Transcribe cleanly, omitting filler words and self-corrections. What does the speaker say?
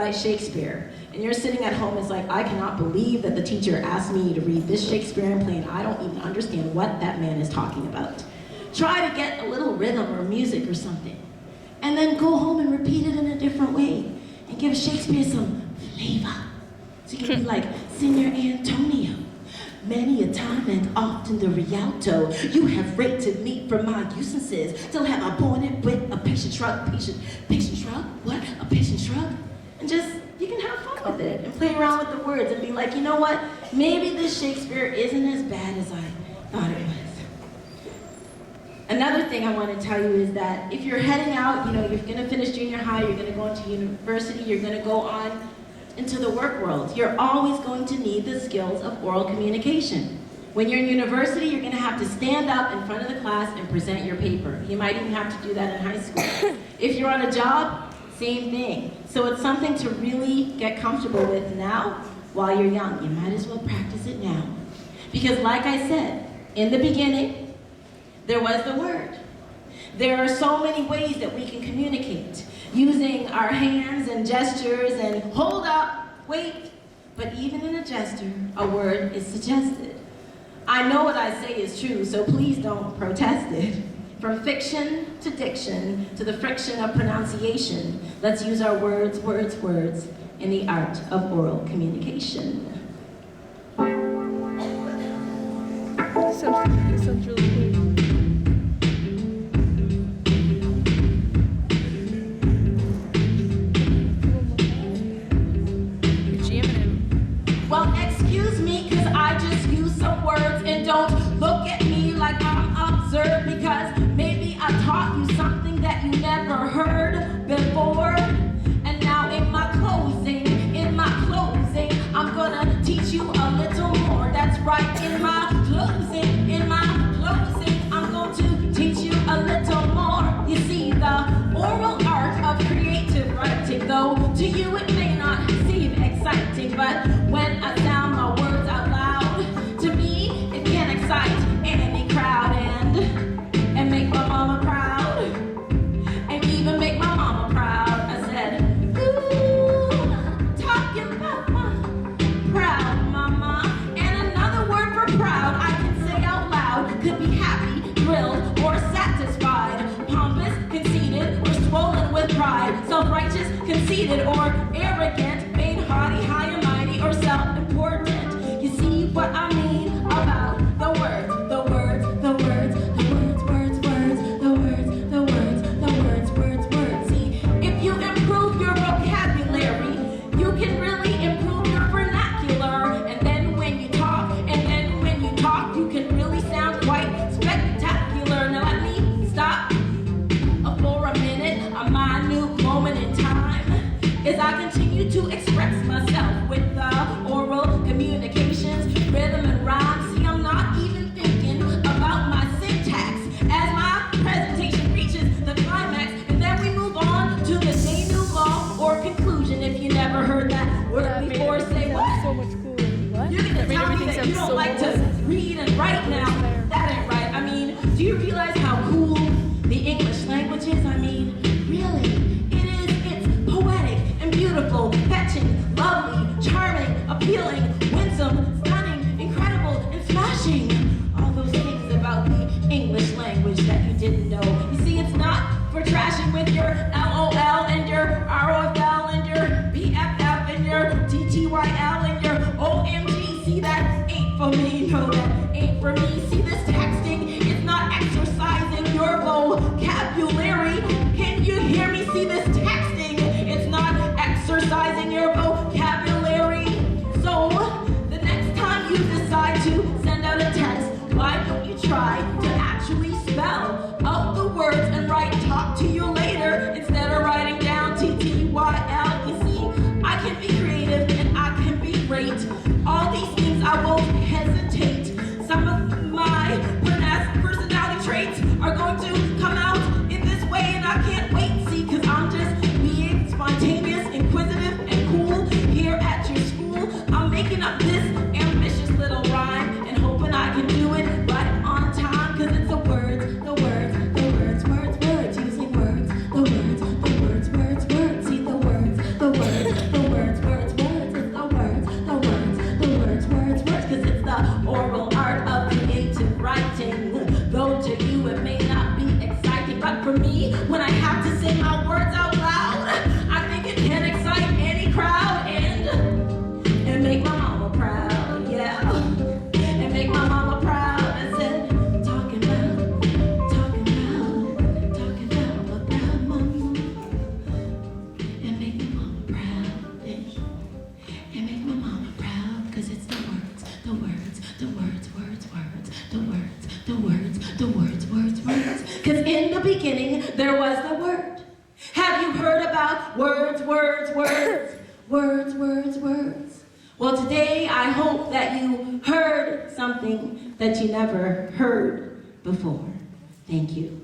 write Shakespeare, and you're sitting at home, it's like, I cannot believe that the teacher asked me to read this Shakespearean play, and I don't even understand what that man is talking about. Try to get a little rhythm or music or something, and then go home and repeat it in a different way, and give Shakespeare some flavor. So you can be like, Signor Antonio, many a time and often the Rialto, you have rated me for my usances, till have I borne it with a patient shrug, patient shrug, what, a patient shrug? And just, you can have fun with it, and play around with the words, and be like, you know what, maybe this Shakespeare isn't as bad as I thought it was. Another thing I want to tell you is that if you're heading out, you're gonna finish junior high, you're gonna go into university, you're gonna go on into the work world, you're always going to need the skills of oral communication. When you're in university, you're gonna have to stand up in front of the class and present your paper. You might even have to do that in high school. If you're on a job, same thing. So it's something to really get comfortable with now while you're young. You might as well practice it now. Because like I said, in the beginning, there was the word. There are so many ways that we can communicate, using our hands and gestures and hold up, wait. But even in a gesture, a word is suggested. I know what I say is true, so please don't protest it. From fiction to diction, to the friction of pronunciation, let's use our words in the art of oral communication. Sounds really cool. Well, excuse me, cause I just used some words, and don't look at me like I'm absurd, because maybe I taught you something that you never heard before. And now in my closing, I'm gonna teach you a little more. That's right, in my closing, I'm going to teach you a little more. You see, the oral art of creative writing, though to you it may not seem exciting, but when I sound my words out loud, to me it can excite any crowd, and make my mama proud, and even make my mama proud. I said, ooh, talking about my proud mama. And another word for proud I can say out loud could be happy, thrilled, or satisfied, pompous, conceited, or swollen with pride, self-righteous, conceited, or arrogant, made haughty, high and mighty, or self-important. You see what I mean about the words, See, if you improve your vocabulary, you can really improve your vernacular. And then when you talk, you can really sound quite spectacular. Now let me stop for a minute, a minute moment in time, as I continue to express myself with the oral communications, rhythm and rhyme. See, I'm not even thinking about my syntax as my presentation reaches the climax, and then we move on to the denouement or conclusion. If you never heard that word before, say what? So much cooler. What? You're gonna tell me that you don't like to read and write now. That ain't right. I mean, do you realize how cool the English language is? I mean, really, it's poetic and beautiful, fetching, lovely, charming, appealing, winsome, stunning, incredible, and flashing. All those things about the English language that you didn't know. You see, it's not for trashing with your LOL and your ROFL and your BFF and your TTYL and your OMG. See, that ain't for me. No, that ain't for me. See, this texting is not exercising your vocabulary. Can you hear me? See, this texting, it's not exercising your vocabulary. words, words, words, words, words. Well, today I hope that you heard something that you never heard before. Thank you.